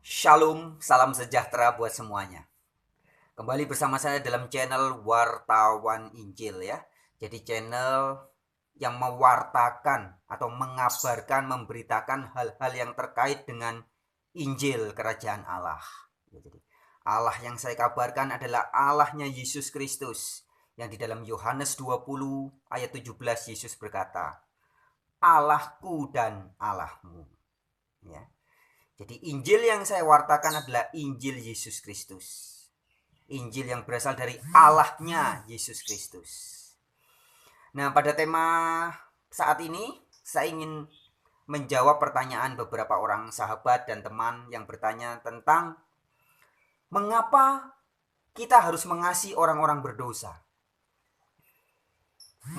Shalom, salam sejahtera buat semuanya. Kembali bersama saya dalam channel Wartawan Injil ya. Jadi channel yang mewartakan atau mengabarkan, memberitakan hal-hal yang terkait dengan Injil Kerajaan Allah. Jadi Allah yang saya kabarkan adalah Allahnya Yesus Kristus. Yang di dalam Yohanes 20 ayat 17 Yesus berkata, Allahku dan Allahmu. Ya. Jadi Injil yang saya wartakan adalah Injil Yesus Kristus. Injil yang berasal dari Allahnya Yesus Kristus. Nah, pada tema saat ini saya ingin menjawab pertanyaan beberapa orang sahabat dan teman yang bertanya tentang mengapa kita harus mengasihi orang-orang berdosa.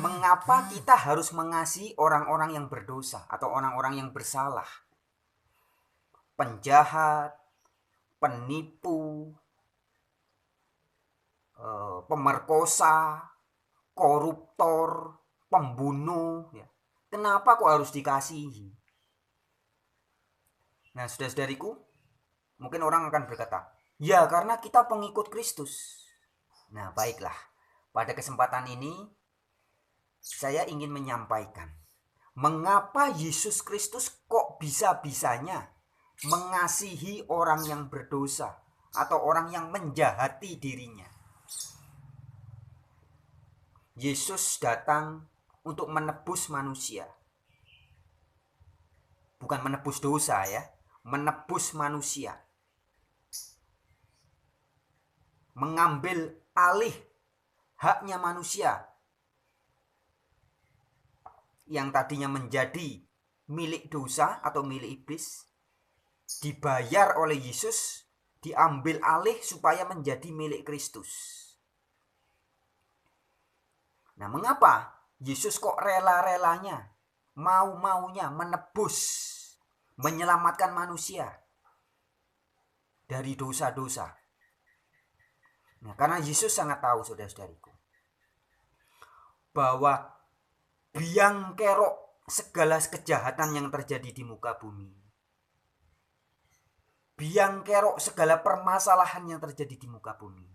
Mengapa kita harus mengasihi orang-orang yang berdosa atau orang-orang yang bersalah? Penjahat, penipu, pemerkosa, koruptor, pembunuh, ya. Kenapa kok harus dikasihi? Nah, saudara-saudariku, mungkin orang akan berkata, ya karena kita pengikut Kristus. Nah, baiklah. Pada kesempatan ini, saya ingin menyampaikan, mengapa Yesus Kristus kok bisa-bisanya mengasihi orang yang berdosa atau orang yang menjahati dirinya. Yesus datang untuk menebus manusia. Bukan menebus dosa ya, menebus manusia. Mengambil alih haknya manusia yang tadinya menjadi milik dosa atau milik iblis, dibayar oleh Yesus, diambil alih supaya menjadi milik Kristus. Nah, mengapa Yesus kok rela-relanya, mau-maunya menebus, menyelamatkan manusia dari dosa-dosa? Nah, karena Yesus sangat tahu, saudara-saudariku, bahwa biang kerok segala kejahatan yang terjadi di muka bumi, biang kerok segala permasalahan yang terjadi di muka bumi,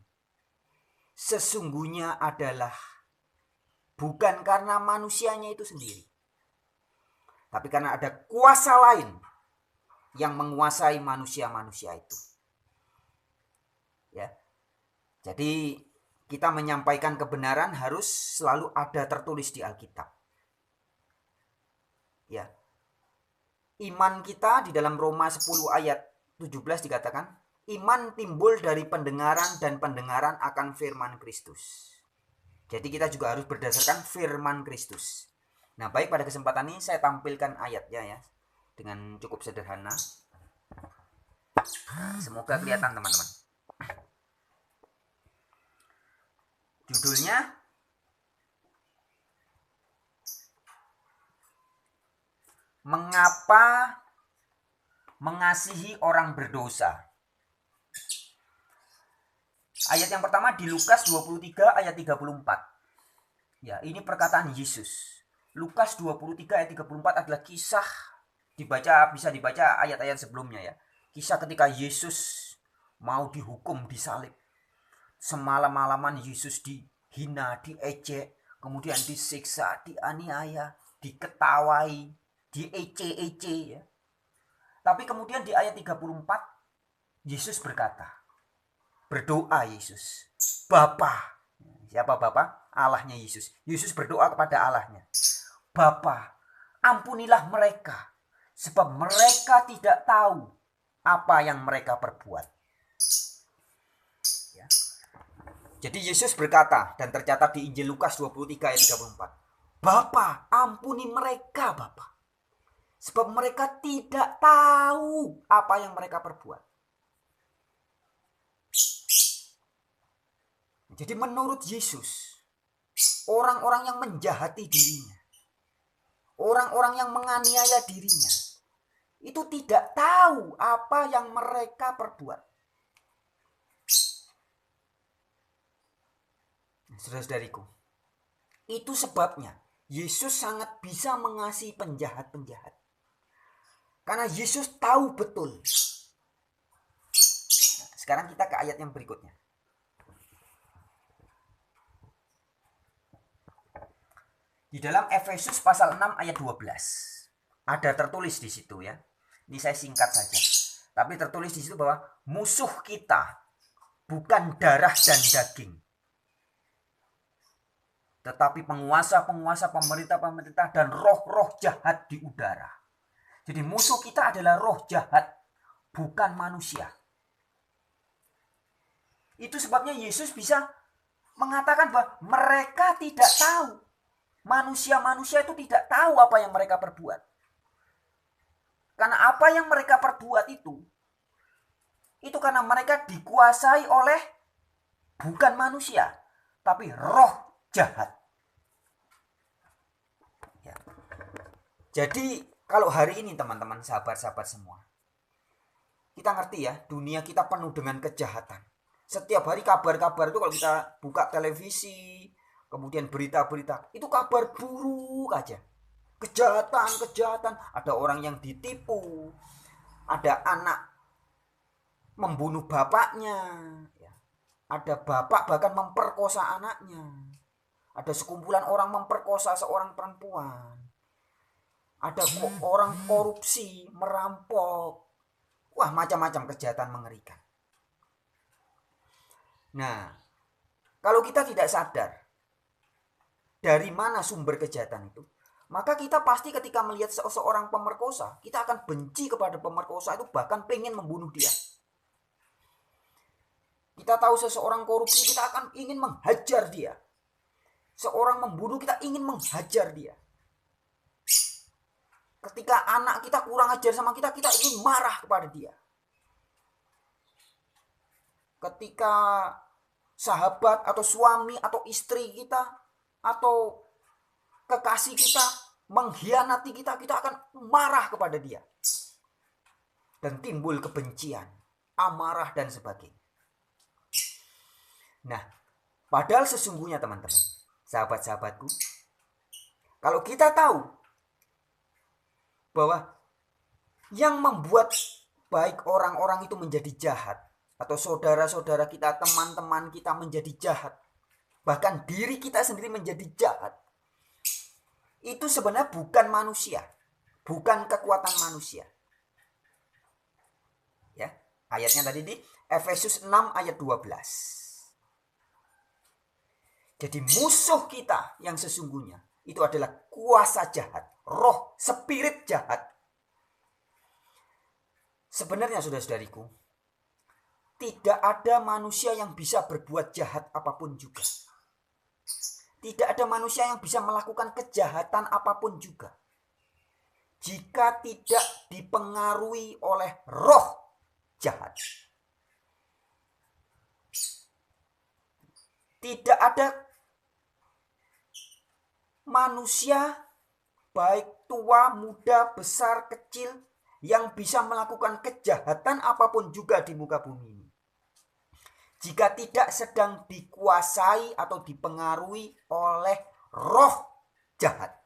sesungguhnya adalah bukan karena manusianya itu sendiri, tapi karena ada kuasa lain yang menguasai manusia-manusia itu. Ya. Jadi kita menyampaikan kebenaran harus selalu ada tertulis di Alkitab. Ya. Iman kita di dalam Roma 10 ayat 17 dikatakan, iman timbul dari pendengaran dan pendengaran akan firman Kristus. Jadi kita juga harus berdasarkan firman Kristus. Nah, baik, pada kesempatan ini saya tampilkan ayatnya ya, dengan cukup sederhana. Semoga kelihatan teman-teman. Judulnya, mengapa mengasihi orang berdosa? Ayat yang pertama di Lukas 23 ayat 34. Ya, ini perkataan Yesus. Lukas 23 ayat 34 adalah kisah, bisa dibaca ayat-ayat sebelumnya ya. Kisah ketika Yesus mau dihukum, disalib. Semalam-malaman Yesus dihina, diejek, kemudian disiksa, dianiaya, diketawai, diece-ece ya. Tapi kemudian di ayat 34 Yesus berkata, berdoa Yesus, Bapa. Siapa Bapa? Allahnya Yesus. Yesus berdoa kepada Allahnya, Bapa, ampunilah mereka, sebab mereka tidak tahu apa yang mereka perbuat. Ya. Jadi Yesus berkata, dan tercatat di Injil Lukas 23 ayat 34, Bapa, ampuni mereka Bapa, sebab mereka tidak tahu apa yang mereka perbuat. Jadi menurut Yesus, orang-orang yang menjahati dirinya, orang-orang yang menganiaya dirinya, itu tidak tahu apa yang mereka perbuat. Saudara-saudariku, itu sebabnya Yesus sangat bisa mengasihi penjahat-penjahat. Karena Yesus tahu betul Sekarang kita ke ayat yang berikutnya. Di dalam Efesus pasal 6 ayat 12. Ada tertulis di situ ya. Ini saya singkat saja. Tapi tertulis di situ bahwa musuh kita bukan darah dan daging, tetapi penguasa-penguasa, pemerintah-pemerintah, dan roh-roh jahat di udara. Jadi musuh kita adalah roh jahat, bukan manusia. Itu sebabnya Yesus bisa mengatakan bahwa mereka tidak tahu. Manusia-manusia itu tidak tahu apa yang mereka perbuat. Karena apa yang mereka perbuat itu karena mereka dikuasai oleh bukan manusia, tapi roh jahat. Ya. Jadi kalau hari ini teman-teman, sahabat-sahabat semua, kita ngerti ya, dunia kita penuh dengan kejahatan. Setiap hari kabar-kabar itu kalau kita buka televisi, kemudian berita-berita, itu kabar buruk aja. Kejahatan. Ada orang yang ditipu, ada anak membunuh bapaknya, ada bapak bahkan memperkosa anaknya, ada sekumpulan orang memperkosa seorang perempuan, ada orang korupsi, merampok, wah macam-macam kejahatan mengerikan. Nah, kalau kita tidak sadar dari mana sumber kejahatan itu, maka kita pasti ketika melihat seorang pemerkosa, kita akan benci kepada pemerkosa itu, bahkan pengen membunuh dia. Kita tahu seseorang korupsi, kita akan ingin menghajar dia. Seorang membunuh, kita ingin menghajar dia. Ketika anak kita kurang ajar sama kita ingin marah kepada dia. Ketika sahabat atau suami atau istri kita atau kekasih kita mengkhianati kita akan marah kepada dia. Dan timbul kebencian, amarah dan sebagainya. Nah, padahal sesungguhnya teman-teman, sahabat-sahabatku, kalau kita tahu bahwa yang membuat baik orang-orang itu menjadi jahat, atau saudara-saudara kita, teman-teman kita menjadi jahat, bahkan diri kita sendiri menjadi jahat, itu sebenarnya bukan manusia, bukan kekuatan manusia. Ya, ayatnya tadi di Efesus 6 ayat 12. Jadi musuh kita yang sesungguhnya itu adalah kuasa jahat, roh, spirit jahat. Sebenarnya saudara-saudariku, tidak ada manusia yang bisa berbuat jahat apapun juga. Tidak ada manusia yang bisa melakukan kejahatan apapun juga, jika tidak dipengaruhi oleh roh jahat. Tidak ada manusia baik tua, muda, besar, kecil yang bisa melakukan kejahatan apapun juga di muka bumi ini, jika tidak sedang dikuasai atau dipengaruhi oleh roh jahat.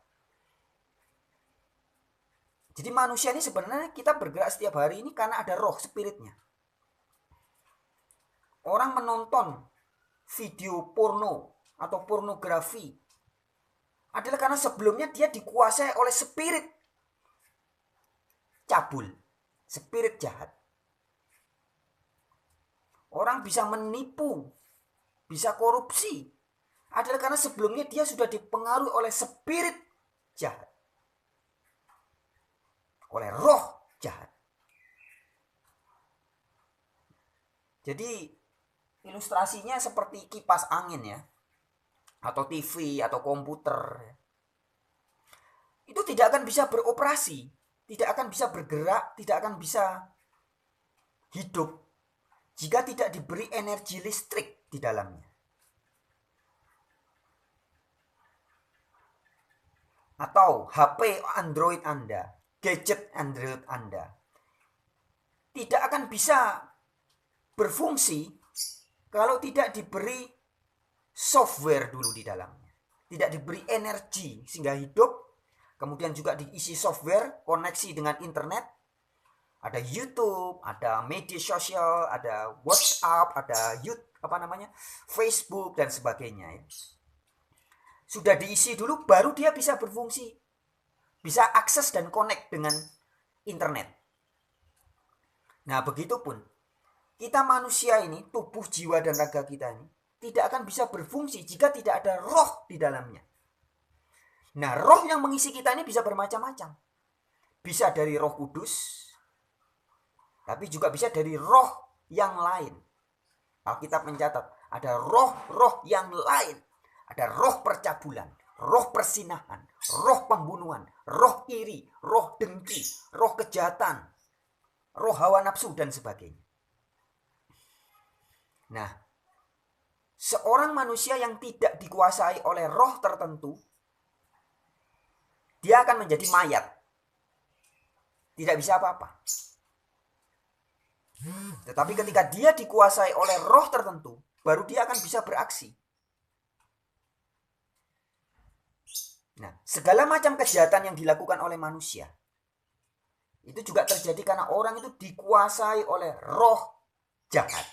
Jadi manusia ini sebenarnya kita bergerak setiap hari ini karena ada roh, spiritnya. Orang menonton video porno atau pornografi adalah karena sebelumnya dia dikuasai oleh spirit cabul, spirit jahat. Orang bisa menipu, bisa korupsi, adalah karena sebelumnya dia sudah dipengaruhi oleh spirit jahat, oleh roh jahat. Jadi ilustrasinya seperti kipas angin ya, atau TV atau komputer. Itu tidak akan bisa beroperasi, tidak akan bisa bergerak, tidak akan bisa hidup jika tidak diberi energi listrik di dalamnya. Atau HP Android Anda, gadget Android Anda tidak akan bisa berfungsi kalau tidak diberi software dulu di dalamnya, tidak diberi energi sehingga hidup, kemudian juga diisi software, koneksi dengan internet, Ada YouTube, ada media sosial, ada WhatsApp, ada Facebook dan sebagainya ya. Sudah diisi dulu baru dia bisa berfungsi. Bisa akses dan connect dengan internet. Nah, begitupun kita manusia ini, tubuh, jiwa dan raga kita ini tidak akan bisa berfungsi jika tidak ada roh di dalamnya. Nah, roh yang mengisi kita ini bisa bermacam-macam. Bisa dari Roh Kudus, tapi juga bisa dari roh yang lain. Alkitab mencatat ada roh-roh yang lain. Ada roh percabulan, roh persinahan, roh pembunuhan, roh iri, roh dengki, roh kejahatan, roh hawa nafsu dan sebagainya. Nah, seorang manusia yang tidak dikuasai oleh roh tertentu, dia akan menjadi mayat. Tidak bisa apa-apa. Tetapi ketika dia dikuasai oleh roh tertentu, baru dia akan bisa beraksi. Nah, segala macam kejahatan yang dilakukan oleh manusia, itu juga terjadi karena orang itu dikuasai oleh roh jahat.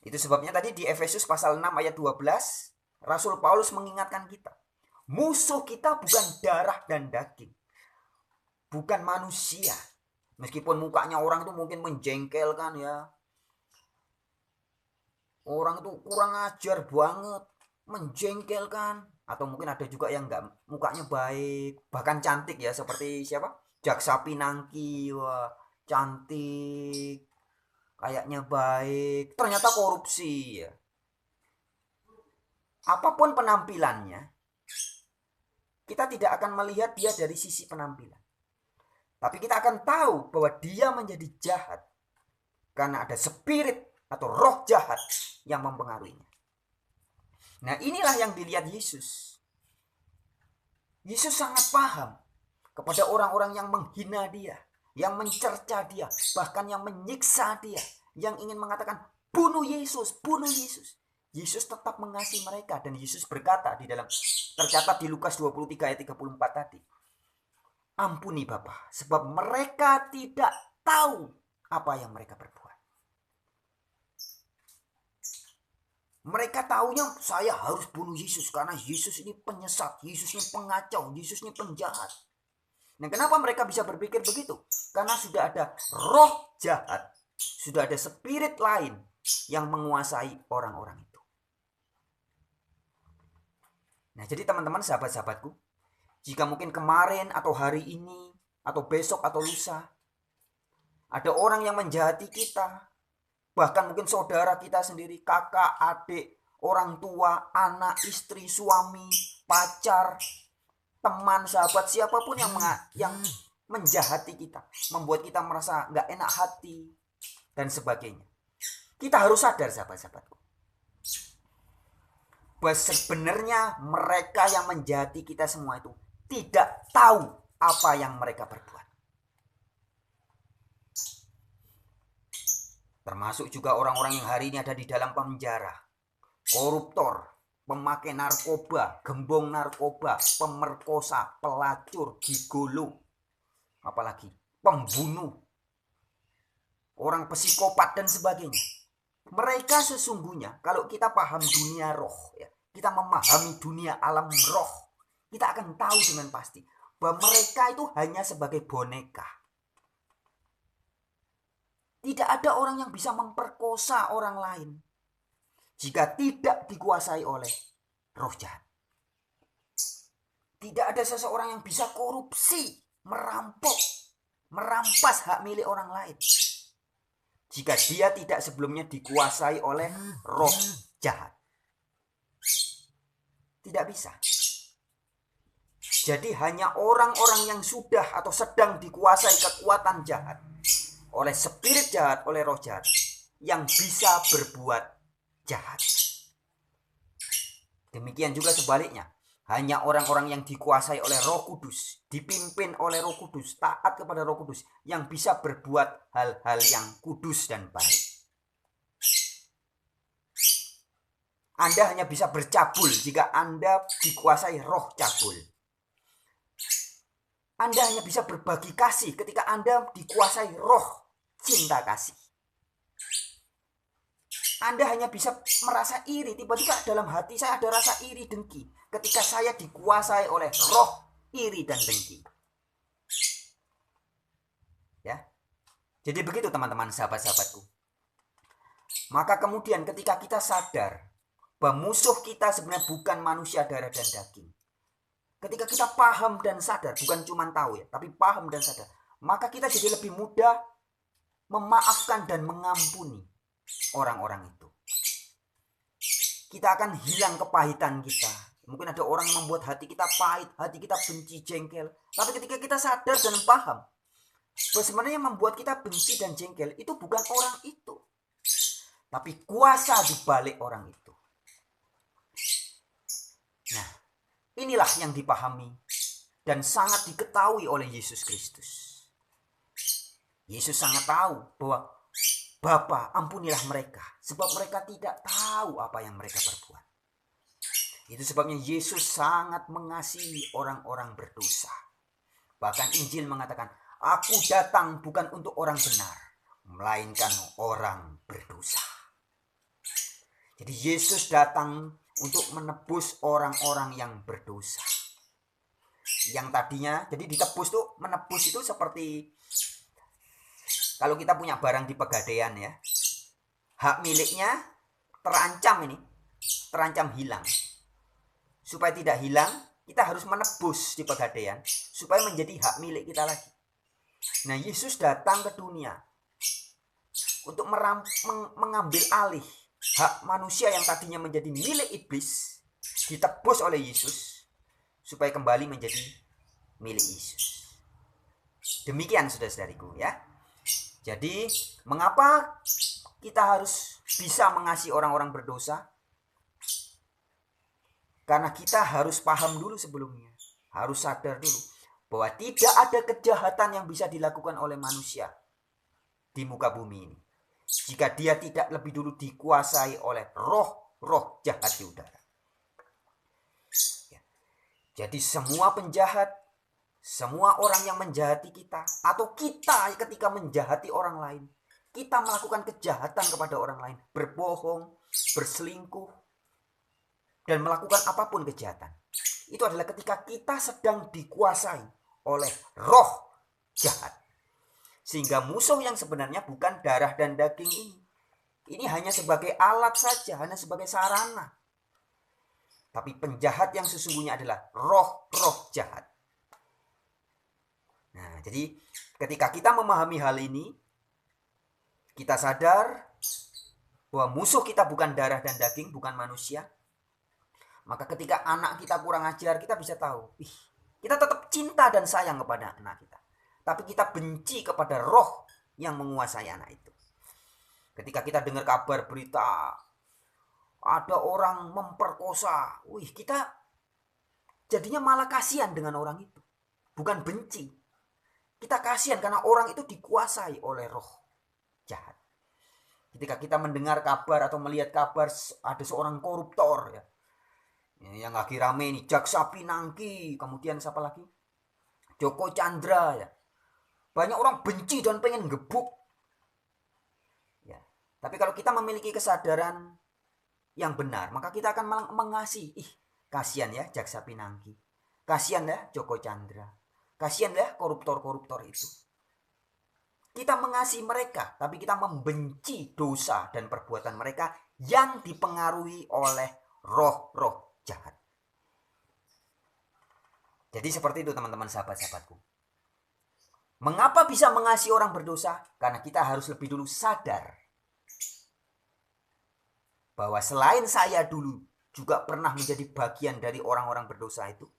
Itu sebabnya tadi di Efesus pasal 6 ayat 12, Rasul Paulus mengingatkan kita. Musuh kita bukan darah dan daging. Bukan manusia. Meskipun mukanya orang itu mungkin menjengkelkan ya. Orang itu kurang ajar banget. Menjengkelkan. Atau mungkin ada juga yang enggak, mukanya baik. Bahkan cantik ya. Seperti siapa? Jaksa Pinangki. Wah, cantik. Kayaknya baik. Ternyata korupsi ya. Apapun penampilannya, kita tidak akan melihat dia dari sisi penampilan. Tapi kita akan tahu bahwa dia menjadi jahat karena ada spirit atau roh jahat yang mempengaruhinya. Nah, inilah yang dilihat Yesus. Yesus sangat paham kepada orang-orang yang menghina dia, yang mencerca dia, bahkan yang menyiksa dia, yang ingin mengatakan bunuh Yesus, bunuh Yesus. Yesus tetap mengasihi mereka dan Yesus berkata di dalam, tercatat di Lukas 23 ayat 34 tadi. Ampuni Bapa, sebab mereka tidak tahu apa yang mereka perbuat. Mereka taunya saya harus bunuh Yesus karena Yesus ini penyesat, Yesus ini pengacau, Yesus ini penjahat. Nah, kenapa mereka bisa berpikir begitu? Karena sudah ada roh jahat, sudah ada spirit lain yang menguasai orang-orang itu. Nah, jadi teman-teman, sahabat-sahabatku, jika mungkin kemarin atau hari ini atau besok atau lusa ada orang yang menjahati kita, bahkan mungkin saudara kita sendiri, kakak, adik, orang tua, anak, istri, suami, pacar, teman, sahabat, siapapun yang menjahati kita, membuat kita merasa gak enak hati dan sebagainya, kita harus sadar, sahabat-sahabatku, bahwa sebenarnya mereka yang menjahati kita semua itu tidak tahu apa yang mereka perbuat. Termasuk juga orang-orang yang hari ini ada di dalam penjara. Koruptor, pemakai narkoba, gembong narkoba, pemerkosa, pelacur, gigolo, apalagi pembunuh, orang psikopat dan sebagainya. Mereka sesungguhnya, kalau kita paham dunia roh, ya, kita memahami dunia alam roh, kita akan tahu dengan pasti bahwa mereka itu hanya sebagai boneka. Tidak ada orang yang bisa memperkosa orang lain jika tidak dikuasai oleh roh jahat. Tidak ada seseorang yang bisa korupsi, merampok, merampas hak milik orang lain jika dia tidak sebelumnya dikuasai oleh roh jahat. Tidak bisa. Jadi hanya orang-orang yang sudah atau sedang dikuasai kekuatan jahat, oleh spirit jahat, oleh roh jahat, yang bisa berbuat jahat. Demikian juga sebaliknya, hanya orang-orang yang dikuasai oleh Roh Kudus, dipimpin oleh Roh Kudus, taat kepada Roh Kudus, yang bisa berbuat hal-hal yang kudus dan baik. Anda hanya bisa bercabul jika Anda dikuasai roh cabul. Anda hanya bisa berbagi kasih ketika Anda dikuasai roh cinta kasih. Anda hanya bisa merasa iri. Tiba-tiba dalam hati saya ada rasa iri dengki ketika saya dikuasai oleh roh iri dan dengki. Ya. Jadi begitu teman-teman, sahabat-sahabatku. Maka kemudian ketika kita sadar bahwa musuh kita sebenarnya bukan manusia darah dan daging. Ketika kita paham dan sadar, bukan cuma tahu ya, tapi paham dan sadar, maka kita jadi lebih mudah memaafkan dan mengampuni orang-orang itu. Kita akan hilang kepahitan kita. Mungkin ada orang yang membuat hati kita pahit, hati kita benci, jengkel. Tapi ketika kita sadar dan paham bahwa sebenarnya yang membuat kita benci dan jengkel itu bukan orang itu, tapi kuasa di balik orang itu. Nah, inilah yang dipahami dan sangat diketahui oleh Yesus Kristus. Yesus sangat tahu bahwa Bapa, ampunilah mereka, sebab mereka tidak tahu apa yang mereka perbuat. Itu sebabnya Yesus sangat mengasihi orang-orang berdosa. Bahkan Injil mengatakan, aku datang bukan untuk orang benar, melainkan orang berdosa. Jadi Yesus datang untuk menebus orang-orang yang berdosa. Yang tadinya, jadi ditebus tuh, menebus itu seperti kalau kita punya barang di pegadaian ya, hak miliknya terancam hilang. Supaya tidak hilang, kita harus menebus di pegadaian supaya menjadi hak milik kita lagi. Nah, Yesus datang ke dunia untuk mengambil alih hak manusia yang tadinya menjadi milik iblis, ditebus oleh Yesus supaya kembali menjadi milik Yesus. Demikian saudara-saudariku ya. Jadi, mengapa kita harus bisa mengasihi orang-orang berdosa? Karena kita harus paham dulu sebelumnya. Harus sadar dulu bahwa tidak ada kejahatan yang bisa dilakukan oleh manusia di muka bumi ini jika dia tidak lebih dulu dikuasai oleh roh jahat di udara. Jadi semua penjahat, semua orang yang menjahati kita, atau kita ketika menjahati orang lain, kita melakukan kejahatan kepada orang lain, berbohong, berselingkuh, dan melakukan apapun kejahatan. Itu adalah ketika kita sedang dikuasai oleh roh jahat. Sehingga musuh yang sebenarnya bukan darah dan daging ini. Ini hanya sebagai alat saja, hanya sebagai sarana. Tapi penjahat yang sesungguhnya adalah roh jahat. Nah, jadi ketika kita memahami hal ini, kita sadar bahwa musuh kita bukan darah dan daging, bukan manusia. Maka ketika anak kita kurang ajar, kita bisa tahu, kita tetap cinta dan sayang kepada anak kita. Tapi kita benci kepada roh yang menguasai anak itu. Ketika kita dengar kabar berita, ada orang memperkosa, kita jadinya malah kasihan dengan orang itu. Bukan benci. Kita kasihan karena orang itu dikuasai oleh roh jahat. Ketika kita mendengar kabar atau melihat kabar ada seorang koruptor ya, yang lagi rame nih, Jaksa Pinangki, kemudian siapa lagi? Joko Chandra ya. Banyak orang benci dan pengen gebuk. Ya. Tapi kalau kita memiliki kesadaran yang benar, maka kita akan mengasihi. Kasihan ya Jaksa Pinangki. Kasihan ya Joko Chandra. Kasihan ya koruptor-koruptor itu. Kita mengasihi mereka, tapi kita membenci dosa dan perbuatan mereka yang dipengaruhi oleh roh-roh jahat. Jadi seperti itu teman-teman, sahabat-sahabatku. Mengapa bisa mengasihi orang berdosa? Karena kita harus lebih dulu sadar bahwa selain saya dulu juga pernah menjadi bagian dari orang-orang berdosa itu.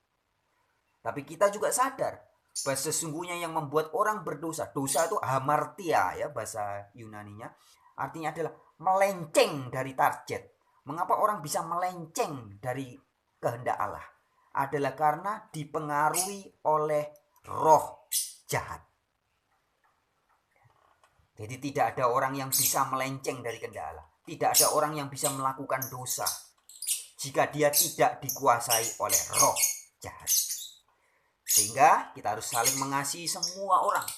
Tapi kita juga sadar bahwa sesungguhnya yang membuat orang berdosa, dosa itu hamartia ya bahasa Yunaninya, artinya adalah melenceng dari target. Mengapa orang bisa melenceng dari kehendak Allah? Adalah karena dipengaruhi oleh roh jahat. Jadi tidak ada orang yang bisa melenceng dari kehendak Allah. Tidak ada orang yang bisa melakukan dosa jika dia tidak dikuasai oleh roh jahat. Sehingga kita harus saling mengasihi semua orang,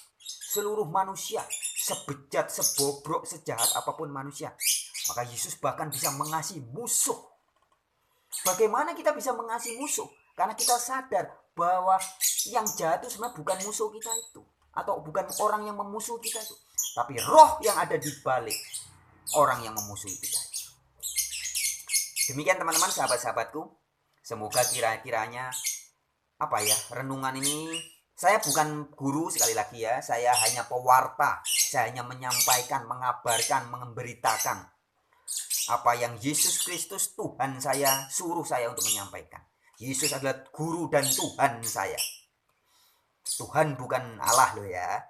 seluruh manusia, sebejat, sebobrok, sejahat apapun manusia. Maka Yesus bahkan bisa mengasihi musuh. Bagaimana kita bisa mengasihi musuh? Karena kita sadar bahwa yang jahat itu sebenarnya bukan musuh kita itu, atau bukan orang yang memusuhi kita itu, tapi roh yang ada di balik orang yang memusuhi kita. Demikian teman-teman, sahabat-sahabatku. Semoga kiranya renungan ini, saya bukan guru sekali lagi ya, saya hanya pewarta, saya hanya menyampaikan, mengabarkan, memberitakan apa yang Yesus Kristus Tuhan saya suruh saya untuk menyampaikan. Yesus adalah guru dan Tuhan saya. Tuhan bukan Allah loh ya.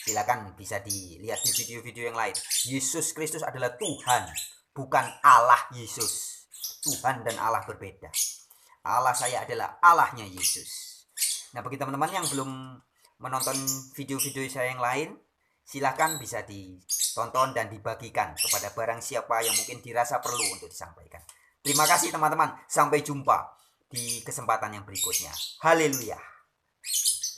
Silakan bisa dilihat di video-video yang lain. Yesus Kristus adalah Tuhan, bukan Allah Yesus. Tuhan dan Allah berbeda. Allah saya adalah Allahnya Yesus. Nah, bagi teman-teman yang belum menonton video-video saya yang lain, silakan bisa ditonton dan dibagikan kepada barang siapa yang mungkin dirasa perlu untuk disampaikan. Terima kasih teman-teman. Sampai jumpa di kesempatan yang berikutnya. Haleluya.